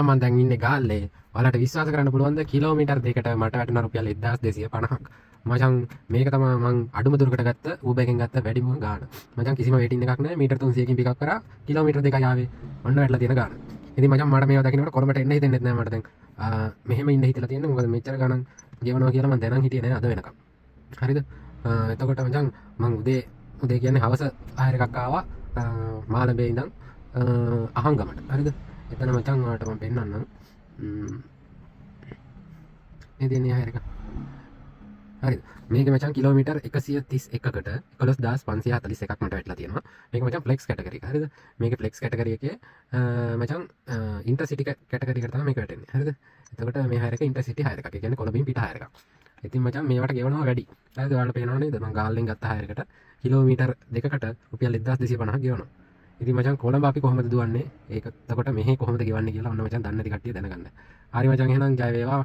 මචං මම දැන් ඉන්නේ ගාල්ලේ. ඔයාලට විශ්වාස කරන්න පුළුවන්ද කිලෝමීටර් දෙකකට මට වැටෙන රුපියල් 1250ක්. මචං මේක තමයි මං අඩුම දුරකට ගත්ත Uber එකෙන් ගත්ත වැඩිම ගාණ. මචං කිසිම වේටින් එකක් නැහැ. මීටර් 300කින් පිකප් කරා. කිලෝමීටර් 2යි ආවේ. ඔන්න වැටලා තියෙන ගාණ. ඉතින් මචං මට මේවා දකින්නකොට කොළඹට එන්න හිතෙන්නේ නැහැ මට දැන්. මෙහෙම ඉන්න හිතලා තියෙන්නේ මොකද මෙච්චර ගණන් ගෙවනවා කියලා මම දැනන් හිටියේ නෑ අද වෙනකම්. හරිද? එතකොට මචං මං උදේ කියන්නේ හවස 6 එකක් ආවා මාළඹේ ඉඳන් අහංගමට. හරිද? එතන මචං ඔයාලට මම පෙන්නන්නම්. මේ දෙන්නේ 6 එක. හරිද? මේක මචං කිලෝමීටර් 131කට 11541ක් මට වැටලා තියෙනවා. මේක මචං ෆ්ලෙක්ස් කැටගරි එක. හරිද? මේක ෆ්ලෙක්ස් කැටගරි එකේ මචං ඉන්ටර්සිටි කැටගරි එකට තමයි මේක වැටෙන්නේ. හරිද? එතකොට මේ 6 එක ඉන්ටර්සිටි 6 එකක්. ඒ කියන්නේ කොළඹින් පිට 6 එකක්. ඉතින් මචං මේවට ගෙවනවා වැඩි. හරිද? ඔයාලට පේනව නේද? මම ගාල්ලෙන් ගත්ත 6 එකට කිලෝමීටර් දෙකකට රුපියල් 1250ක් ගෙවනවා. ඉතින් මචං කොළඹ අපි කොහොමද දුවන්නේ? ඒක එතකොට මෙහි කොහොමද ගෙවන්නේ කියලා ඔන්න මචං දන්නේ නැති කට්ටිය දැනගන්න. හරි මචං එහෙනම් ජය වේවා.